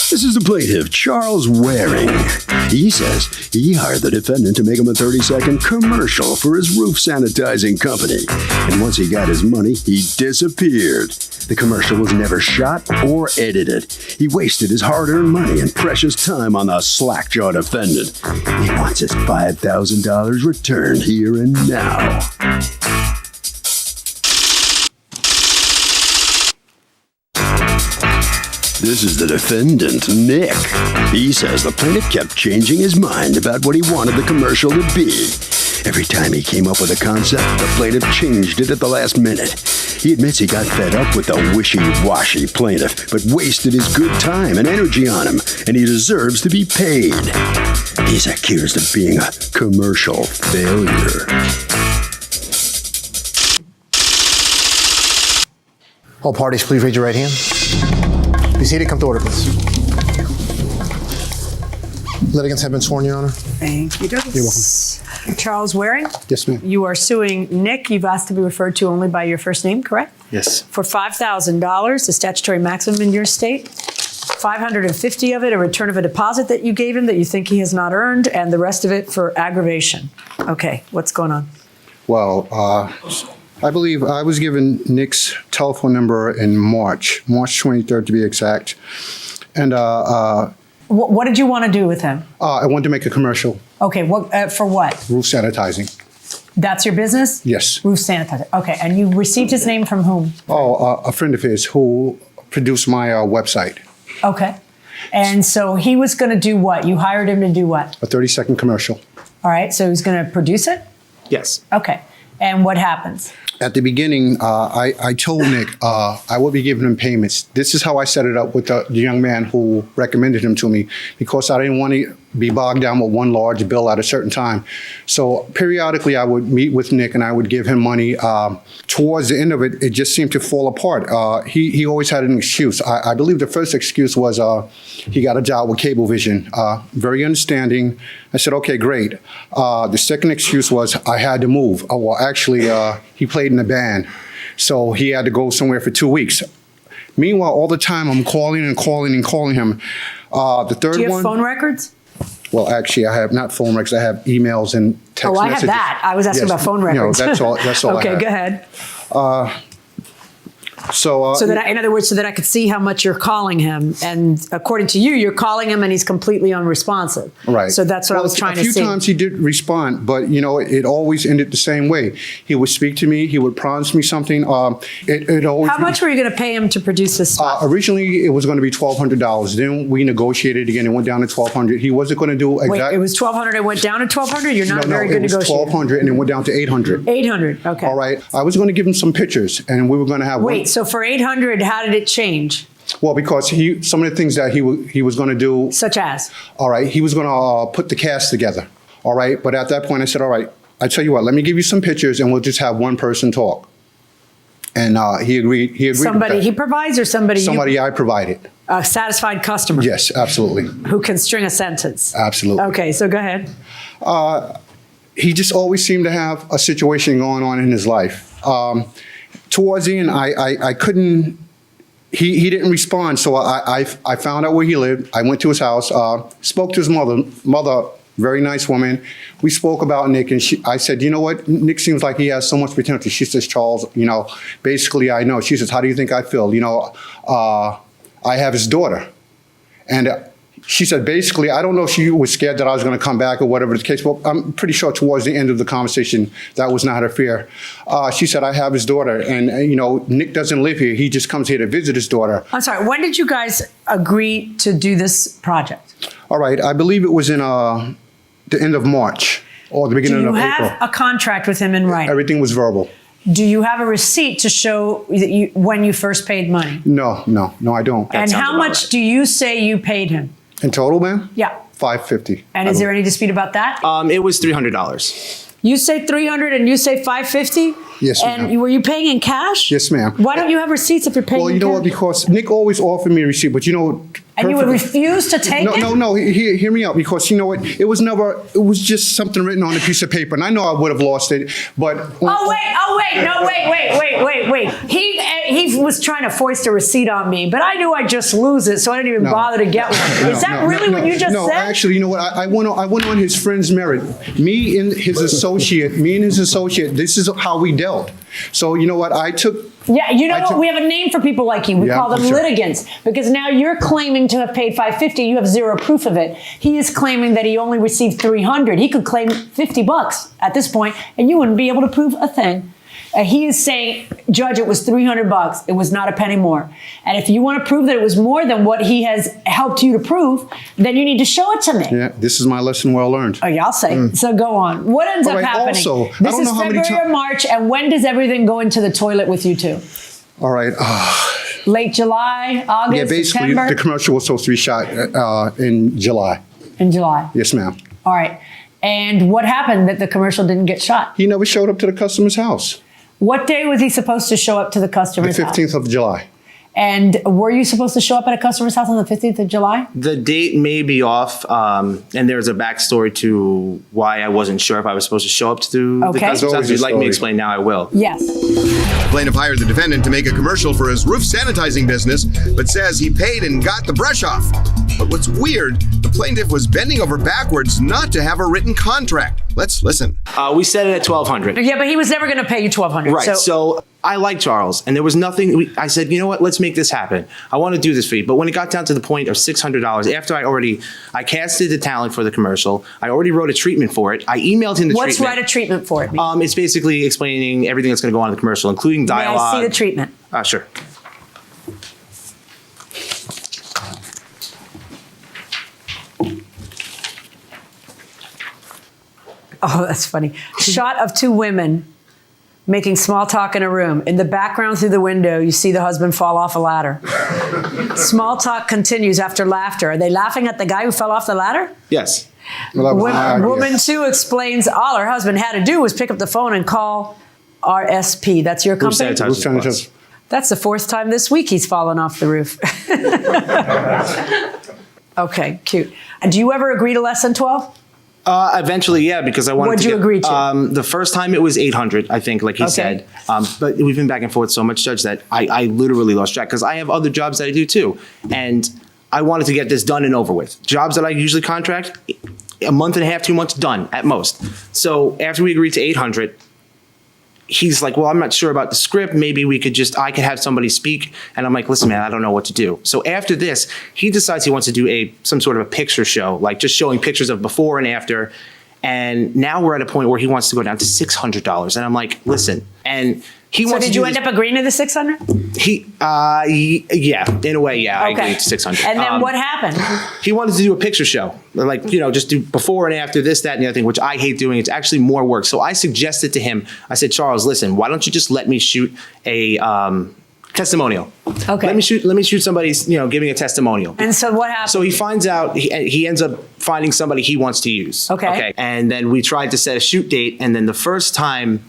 This is the plaintiff, Charles Waring. He says he hired the defendant to make him a 30-second commercial for his roof sanitizing company. And once he got his money, he disappeared. The commercial was never shot or edited. He wasted his hard-earned money and precious time on the slack-jawed defendant. He wants his $5,000 returned here and now. This is the defendant, Nick. He says the plaintiff kept changing his mind about what he wanted the commercial to be. Every time he came up with a concept, the plaintiff changed it at the last minute. He admits he got fed up with the wishy-washy plaintiff, but wasted his good time and energy on him, and he deserves to be paid. He's accused of being a commercial failure. All parties, please raise your right hand. Be seated. Come to order, please. Litigants have been sworn, Your Honor. Thank you, Douglas. You're welcome. Charles Waring? Yes, ma'am. You are suing Nick. You've asked to be referred to only by your first name, correct? Yes. For $5,000, the statutory maximum in your state. $550 of it, a return of a deposit that you gave him that you think he has not earned, and the rest of it for aggravation. Okay, what's going on? Well, I believe I was given Nick's telephone number in March 23rd to be exact. And What did you want to do with him? I wanted to make a commercial, Okay, what for what? roof sanitizing. That's your business? Yes. Roof sanitizer. Okay, and you received his name from whom? A friend of his who produced my website, Okay. And so he was going to do what? You hired him to do what? a 30-second commercial. All right, so he's going to produce it? Yes. Okay. And what happens? At the beginning, I told Nick I would be giving him payments. This is how I set it up with the young man who recommended him to me, because I didn't want to be bogged down with one large bill at a certain time. So periodically, I would meet with Nick and I would give him money. Towards the end of it, it just seemed to fall apart. He always had an excuse. I believe the first excuse was he got a job with Cablevision. Very understanding. I said, okay, great. The second excuse was I had to move. Well, actually, he played in a band, so he had to go somewhere for 2 weeks. Meanwhile, all the time, I'm calling and calling and calling him. The third one. Do you have phone records? Well, actually, I have not phone records. I have emails and text messages. Oh, I have that. I was asking about phone records. No, that's all. That's all. Okay, I have. go ahead. So that in other words, so that I could see how much you're calling him, and according to you, you're calling him and he's completely unresponsive. Right. So that's what I was trying to see. A few times he did respond, but it always ended the same way. He would speak to me. He would promise me something. It always. How much were you going to pay him to produce this spot? Originally, it was going to be $1,200. Then we negotiated again. It went down to $1,200. He wasn't going to do exactly. Wait, it was $1,200. It went down to $1,200. You're not a very good negotiator. It was $1,200 and it went down to $800. $800. Okay. All right. I was going to give him some pictures, and we were going to have. Wait. So for $800, how did it change? Well, because some of the things that he was going to do. Such as? All right. He was going to put the cast together. All right. But at that point, I said, all right, I tell you what, let me give you some pictures and we'll just have one person talk. And he agreed. He agreed. Somebody he provides or somebody? Somebody I provided. A satisfied customer? Yes, absolutely. Who can string a sentence? Absolutely. Okay, so go ahead. He just always seemed to have a situation going on in his life. Towards the end, I couldn't. He didn't respond, so I found out where he lived. I went to his house, spoke to his mother, very nice woman. We spoke about Nick, and I said, you know what? Nick seems like he has so much potential. She says, Charles, basically I know. She says, how do you think I feel? I have his daughter. And she said, basically, I don't know if she was scared that I was going to come back or whatever the case, but I'm pretty sure towards the end of the conversation, that was not her fear. She said, I have his daughter, and Nick doesn't live here. He just comes here to visit his daughter. I'm sorry, when did you guys agree to do this project? All right, I believe it was in the end of March or the beginning of April. Do you have a contract with him in writing? Everything was verbal. Do you have a receipt to show that when you first paid money? No, I don't. And how much do you say you paid him? In total, ma'am? Yeah. $550. And is there any dispute about that? It was $300. You say $300 and you say $550? Yes, ma'am. And were you paying in cash? Yes, ma'am. Why don't you have receipts if you're paying in cash? Well, you know what? Because Nick always offered me a receipt, but And you would Perfectly. refuse to take it? No. Hear me out, because you know what? It was just something written on a piece of paper, and I know I would have lost it, but. Wait. He was trying to foist a receipt on me, but I knew I'd just lose it, so I didn't even bother to get one. Is that really what you just said? No, actually, you know what? I went on his friend's merit. Me and his associate, this is how we dealt. So, you know what? Yeah, you know what? We have a name for people like you. We call them sure. litigants, because now you're claiming to have paid $550. You have zero proof of it. He is claiming that he only received $300. He could claim $50 at this point, and you wouldn't be able to prove a thing. He is saying, Judge, it was $300. It was not a penny more. And if you want to prove that it was more than what he has helped you to prove, then you need to show it to me. Yeah, this is my lesson well learned. Oh, yeah, I'll say. So go on. What ends up happening? Also, I this don't is know how many February or March, and when does everything go into the toilet with you two? All right. Late July, August, Yeah, basically, September? the commercial was supposed to be shot in July. In July. Yes, ma'am. All right. And what happened that the commercial didn't get shot? He never showed up to the customer's house. What day was he supposed to show up to the The customer's house? 15th of July. And were you supposed to show up at a customer's house on the 15th of July? The date may be off, and there's a backstory to why I wasn't sure if I was supposed to show up to the Okay. customer's There's house. always If you'd a like me to story. explain now, I will. Yes. The plaintiff hired the defendant to make a commercial for his roof sanitizing business, but says he paid and got the brush off. But what's weird, the plaintiff was bending over backwards not to have a written contract. Let's listen. We set it at $1,200. Yeah, but he was never going to pay you $1,200. Right. So I like Charles, and there was nothing. I said, you know what? Let's make this happen. I want to do this for you. But when it got down to the point of $600, after I casted the talent for the commercial, I already wrote a treatment for it. I emailed him the What's treatment. write a treatment for it? May It's basically explaining everything that's going to go on in the commercial, including dialogue. I see the treatment? Sure. Oh, that's funny. Shot of two women making small talk in a room. In the background through the window, you see the husband fall off a ladder. Small talk continues after laughter. Are they laughing at the guy who fell off the ladder? Yes. Well, that was my idea. Woman 2 explains all her husband had to do was pick up the phone and call RSP. That's your Roof company? sanitizers Roof sanitizers. plus. That's the fourth time this week he's fallen off the roof. Okay, cute. And do you ever agree to less than 12? Eventually, yeah, because I wanted What'd to you get, agree to? The first time it was 800, I think, like he Okay. said. But we've been back and forth so much, Judge, that I literally lost track because I have other jobs that I do too. And I wanted to get this done and over with. Jobs that I usually contract, a month and a half, 2 months, done at most. So after we agreed to 800, he's like, well, I'm not sure about the script. Maybe I could have somebody speak. And I'm like, listen, man, I don't know what to do. So after this, he decides he wants to do some sort of a picture show, like just showing pictures of before and after. And now we're at a point where he wants to go down to $600. And I'm like, listen, and he So wants did to you do end this- up agreeing to the 600? yeah, in a way, yeah, I agreed to 600. And then what happened? He wanted to do a picture show, like, just do before and after this, that, and the other thing, which I hate doing. It's actually more work. So I suggested to him, I said, Charles, listen, why don't you just let me shoot a testimonial? Okay. Let me shoot somebody's, giving a testimonial. And so what happened? So he finds out, he ends up finding somebody he wants to use. Okay. And then we tried to set a shoot date. And then the first time,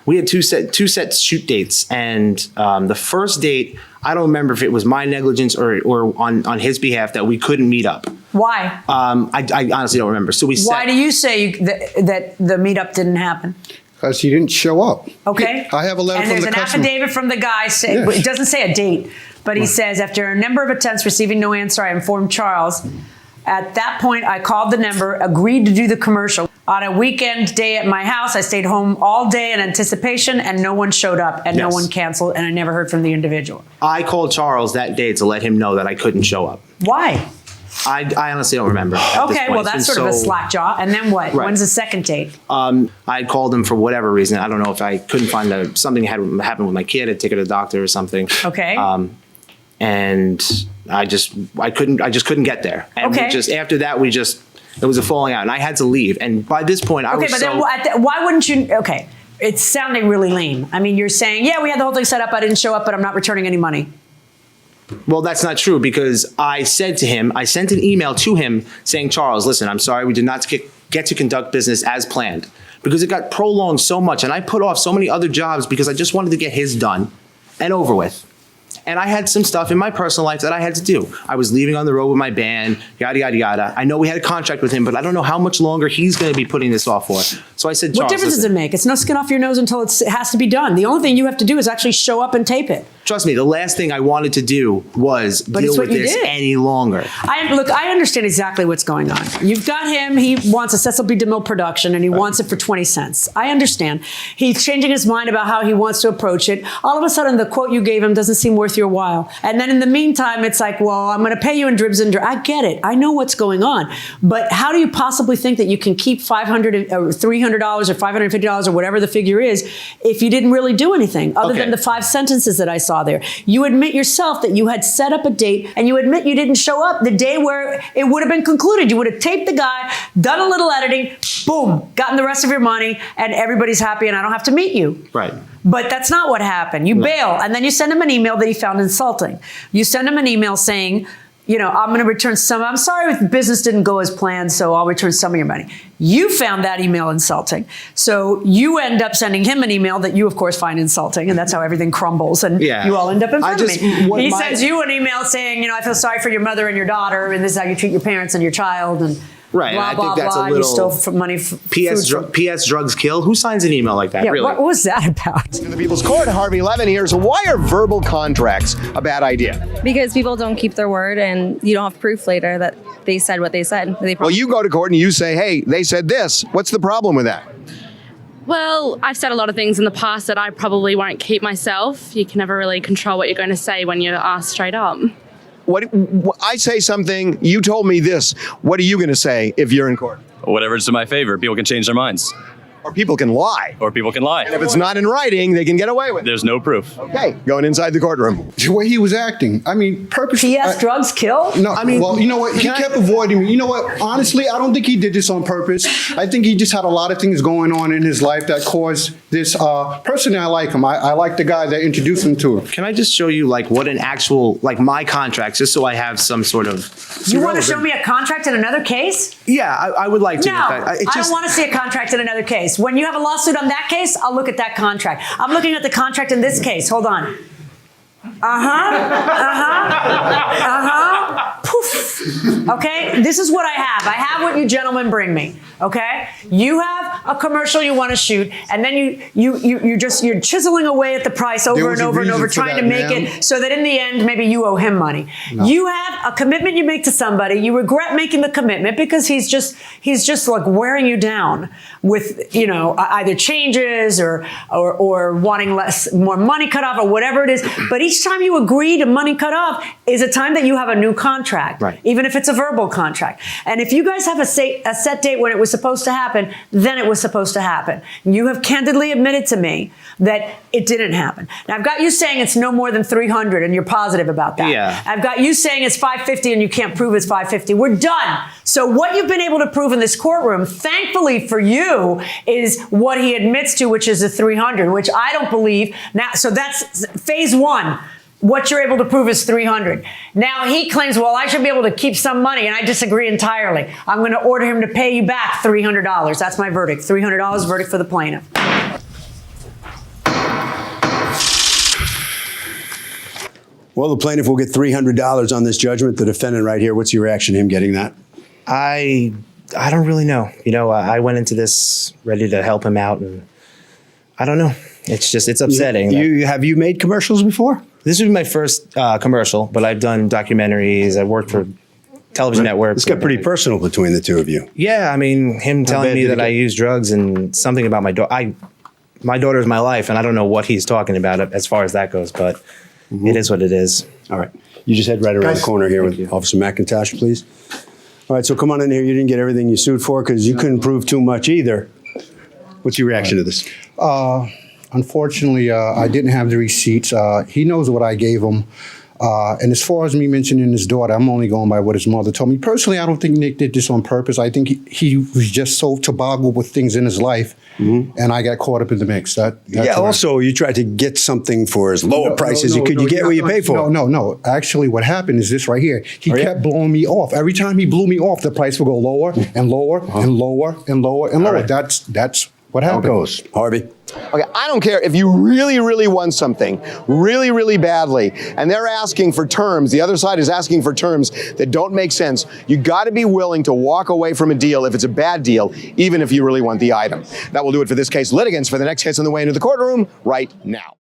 we had two set shoot dates. And the first date, I don't remember if it was my negligence or on his behalf that we couldn't meet up. Why? I honestly don't remember. So we Why do you say that the meetup didn't happen? Because he didn't show up. Okay. I have a letter and from the there's an customer. affidavit from the guy saying, Yes. it doesn't say a date, but he says, after a number of attempts receiving no answer, I informed Charles. At that point, I called the number, agreed to do the commercial. On a weekend day at my house, I stayed home all day in anticipation, and no one showed up, and no Yes. one canceled, and I never heard from the individual. I called Charles that day to let him know that I couldn't show up. Why? I honestly don't remember. at this Okay, point. well, It's that's been sort of a so- slack jaw. And then what? Right. When's the second date? I called him for whatever reason. I don't know if I couldn't find something had happened with my kid. I'd take her to the doctor or something. Okay. And I just couldn't get there. And Okay. we just after that it was a falling out, and I had to leave. And by this point, I Okay, was but so. then why wouldn't you? Okay, it's sounding really lame. I mean, you're saying, yeah, we had the whole thing set up. I didn't show up, but I'm not returning any money. Well, that's not true because I said to him, I sent an email to him saying, Charles, listen, I'm sorry we did not get to conduct business as planned because it got prolonged so much, and I put off so many other jobs because I just wanted to get his done and over with. And I had some stuff in my personal life that I had to do. I was leaving on the road with my band, yada, yada, yada. I know we had a contract with him, but I don't know how much longer he's going to be putting this off for. So I said, What Charles, difference does it make? It's no skin off your nose until it has to be done. The only thing you have to do is actually show up and tape it. trust me, the last thing I wanted to do was deal with this any longer. I understand exactly what's going on. You've got him, he wants a Cecil B. DeMille production and he wants it for 20 cents. I understand. He's changing his mind about how he wants to approach it. All of a sudden, the quote you gave him doesn't seem worth your while. And then in the meantime, it's like, well, I'm going to pay you in dribs and drabs. I get it. I know what's going on. But how do you possibly think that you can keep $500 or $300 or $550 or whatever the figure is if you didn't really do anything other than the 5 sentences that I saw there? You admit yourself that you had set up a date and you admit you didn't show up the day where it would have been concluded. You would have taped the guy, done a little editing, boom, gotten the rest of your money, and everybody's happy and I don't have to meet you. Right. But that's not what happened. You bail, and then you send him an email that he found insulting. You send him an email saying, you know, I'm going to return some. I'm sorry if the business didn't go as planned, so I'll return some of your money. You found that email insulting. So you end up sending him an email that you, of course, find insulting, and that's how everything crumbles, and you all end up in front of me. He sends you an email saying, you know, I feel sorry for your mother and your daughter, and this is how you treat your parents and your child, and right. blah, I blah, think that's blah. a little. You stole money. P.S. Drugs kill. Who signs an email like that? Yeah, really? what was that about? In the People's Court, Harvey Levin here's why are verbal contracts a bad idea? Because people don't keep their word and you don't have proof later that they said what they said. Well, you go to court and you say, hey, they said this. What's the problem with that? Well, I've said a lot of things in the past that I probably won't keep myself. You can never really control what you're going to say when you're asked straight up. What I say something, you told me this. What are you going to say if you're in court? Whatever's to my favor. People can change their minds. Or people can lie. Or people can lie. And if it's not in writing, they can get away with it. There's no proof. Okay, going inside the courtroom. The way he was acting, I mean, purposely. P.S. drugs kill? No, I mean, well, you know what? He kept avoiding me. You know what? Honestly, I don't think he did this on purpose. I think he just had a lot of things going on in his life that caused this. Personally, I like him. I like the guy that introduced him to him. Can I just show you like what an actual, like my contracts, just so I have some sort of. You want to show me a contract in another case? Yeah, I would like to. No, I don't want to see a contract in another case. When you have a lawsuit on that case, I'll look at that contract. I'm looking at the contract in this case. Hold on. Poof. Okay, this is what I have. I have what you gentlemen bring me. Okay, you have a commercial you want to shoot, and then you're chiseling away at the price over and over and over, trying to make it so that in the end maybe you owe him money. No. You have a commitment you make to somebody. You regret making the commitment because he's just like wearing you down with, you know, either changes or wanting more money cut off or whatever it is. But each time you agree to money cut off is a time that you have a new contract, right? Even if it's a verbal contract. And if you guys have a set date when it was supposed to happen, then it was supposed to happen. You have candidly admitted to me that it didn't happen. Now I've got you saying it's no more than 300 and you're positive about that. Yeah. I've got you saying it's 550 and you can't prove it's 550. We're done. So what you've been able to prove in this courtroom, thankfully for you, is what he admits to, which is the 300, which I don't believe. Now, so that's phase one. What you're able to prove is 300. Now he claims, well, I should be able to keep some money, and I disagree entirely. I'm going to order him to pay you back $300. That's my verdict. $300 verdict for the plaintiff. Well, the plaintiff will get $300 on this judgment. The defendant right here, what's your reaction to him getting that? I don't really know. You know, I went into this ready to help him out, and I don't know. It's upsetting. Have you made commercials before? This would be my first commercial, but I've done documentaries. I've worked for television networks. It's got pretty personal between the two of you. Yeah, I mean, him telling me that I use drugs and something about my daughter. My daughter is my life, and I don't know what he's talking about as far as that goes, but it is what it is. All right. You just head right around the corner here with Officer McIntosh, please. All right, so come on in here. You didn't get everything you sued for because you couldn't prove too much either. What's your reaction to this? Unfortunately, I didn't have the receipts. He knows what I gave him. And as far as me mentioning his daughter, I'm only going by what his mother told me. Personally, I don't think Nick did this on purpose. I think he was just so toboggled with things in his life, and I got caught up in the mix. Also, you tried to get something for as lower prices. You get what you pay for. No. Actually, what happened is this right here. He kept blowing me off. Every time he blew me off, the price would go lower and lower and lower and lower and lower. Right. That's What happened? goes, Harvey. Okay, I don't care if you really, really want something, really, really badly, and they're asking for terms, the other side is asking for terms that don't make sense. You got to be willing to walk away from a deal if it's a bad deal, even if you really want the item. That will do it for this case. Litigants, for the next case on the way into the courtroom right now.